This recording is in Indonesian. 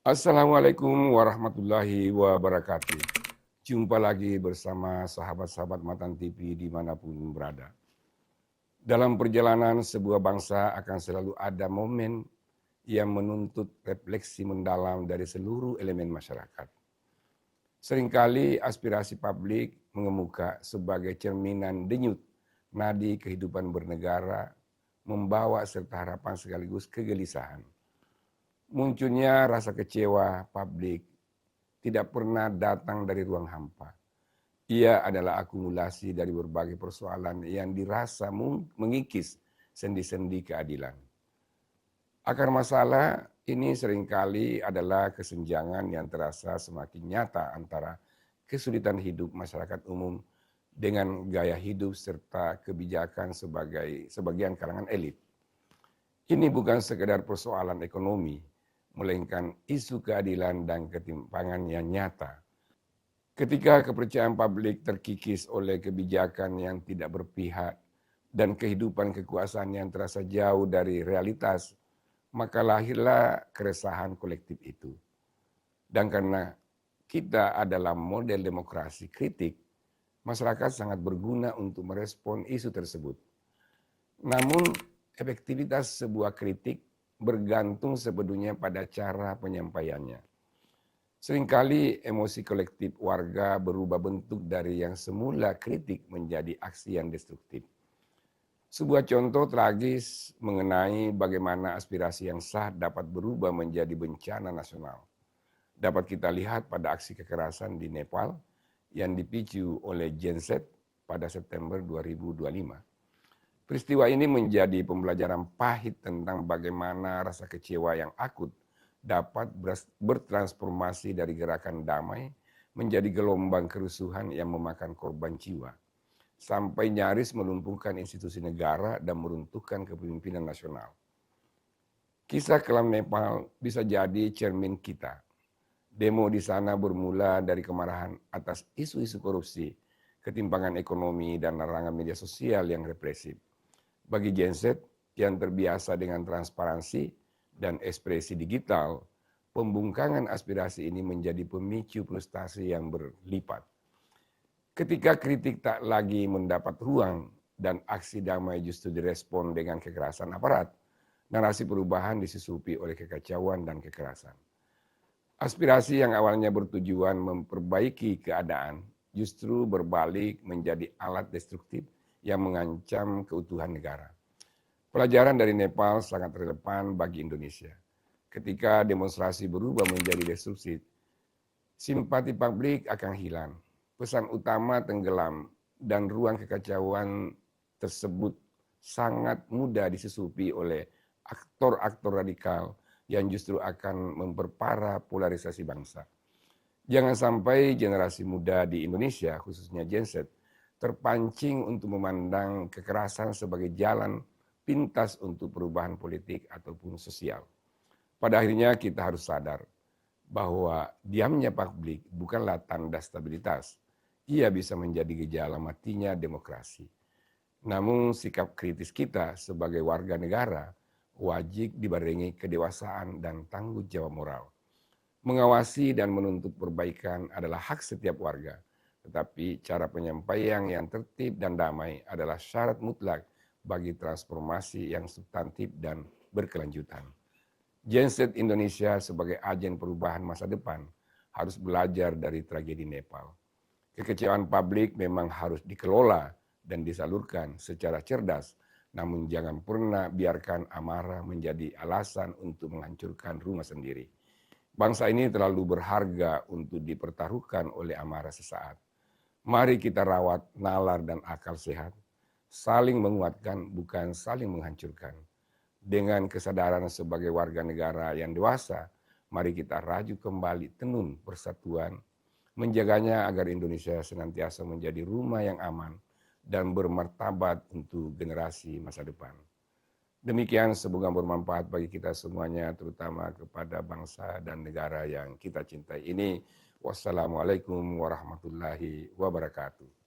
Assalamualaikum warahmatullahi wabarakatuh. Jumpa lagi bersama sahabat-sahabat Matan TV dimanapun berada. Dalam perjalanan sebuah bangsa akan selalu ada momen yang menuntut refleksi mendalam dari seluruh elemen masyarakat. Seringkali aspirasi publik mengemuka sebagai cerminan denyut nadi kehidupan bernegara, membawa serta harapan sekaligus kegelisahan. Munculnya rasa kecewa publik tidak pernah datang dari ruang hampa. Ia adalah akumulasi dari berbagai persoalan yang dirasa mengikis sendi-sendi keadilan. Akar masalah ini seringkali adalah kesenjangan yang terasa semakin nyata antara kesulitan hidup masyarakat umum dengan gaya hidup serta kebijakan sebagian kalangan elit. Ini bukan sekedar persoalan ekonomi, melainkan isu keadilan dan ketimpangan yang nyata. Ketika kepercayaan publik terkikis oleh kebijakan yang tidak berpihak dan kehidupan kekuasaan yang terasa jauh dari realitas, maka lahirlah keresahan kolektif itu. Dan karena kita adalah model demokrasi kritik, masyarakat sangat berguna untuk merespon isu tersebut. Namun, efektivitas sebuah kritik bergantung sebetulnya pada cara penyampaiannya. Seringkali emosi kolektif warga berubah bentuk dari yang semula kritik menjadi aksi yang destruktif. Sebuah contoh tragis mengenai bagaimana aspirasi yang sah dapat berubah menjadi bencana nasional. Dapat kita lihat pada aksi kekerasan di Nepal yang dipicu oleh Gen Z pada September 2025. Peristiwa ini menjadi pembelajaran pahit tentang bagaimana rasa kecewa yang akut dapat bertransformasi dari gerakan damai menjadi gelombang kerusuhan yang memakan korban jiwa, sampai nyaris melumpuhkan institusi negara dan meruntuhkan kepemimpinan nasional. Kisah kelam Nepal bisa jadi cermin kita. Demo di sana bermula dari kemarahan atas isu-isu korupsi, ketimpangan ekonomi, dan larangan media sosial yang represif. Bagi Gen Z yang terbiasa dengan transparansi dan ekspresi digital, pembungkaman aspirasi ini menjadi pemicu frustasi yang berlipat. Ketika kritik tak lagi mendapat ruang dan aksi damai justru direspon dengan kekerasan aparat, narasi perubahan disusupi oleh kekacauan dan kekerasan. Aspirasi yang awalnya bertujuan memperbaiki keadaan justru berbalik menjadi alat destruktif yang mengancam keutuhan negara. Pelajaran dari Nepal sangat relevan bagi Indonesia. Ketika demonstrasi berubah menjadi destruksi, simpati publik akan hilang. Pesan utama tenggelam dan ruang kekacauan tersebut sangat mudah disusupi oleh aktor-aktor radikal yang justru akan memperparah polarisasi bangsa. Jangan sampai generasi muda di Indonesia, khususnya Gen Z, terpancing untuk memandang kekerasan sebagai jalan pintas untuk perubahan politik ataupun sosial. Pada akhirnya kita harus sadar bahwa diamnya publik bukanlah tanda stabilitas. Ia bisa menjadi gejala matinya demokrasi. Namun sikap kritis kita sebagai warga negara wajib dibarengi kedewasaan dan tanggung jawab moral. Mengawasi dan menuntut perbaikan adalah hak setiap warga. Tetapi cara penyampaian yang tertib dan damai adalah syarat mutlak bagi transformasi yang substantif dan berkelanjutan. Gen Z Indonesia sebagai agen perubahan masa depan harus belajar dari tragedi Nepal. Kekecewaan publik memang harus dikelola dan disalurkan secara cerdas, namun jangan pernah biarkan amarah menjadi alasan untuk menghancurkan rumah sendiri. Bangsa ini terlalu berharga untuk dipertaruhkan oleh amarah sesaat. Mari kita rawat nalar dan akal sehat, saling menguatkan bukan saling menghancurkan. Dengan kesadaran sebagai warga negara yang dewasa, mari kita raju kembali tenun persatuan, menjaganya agar Indonesia senantiasa menjadi rumah yang aman dan bermartabat untuk generasi masa depan. Demikian, semoga bermanfaat bagi kita semuanya, terutama kepada bangsa dan negara yang kita cintai ini. Wassalamualaikum warahmatullahi wabarakatuh.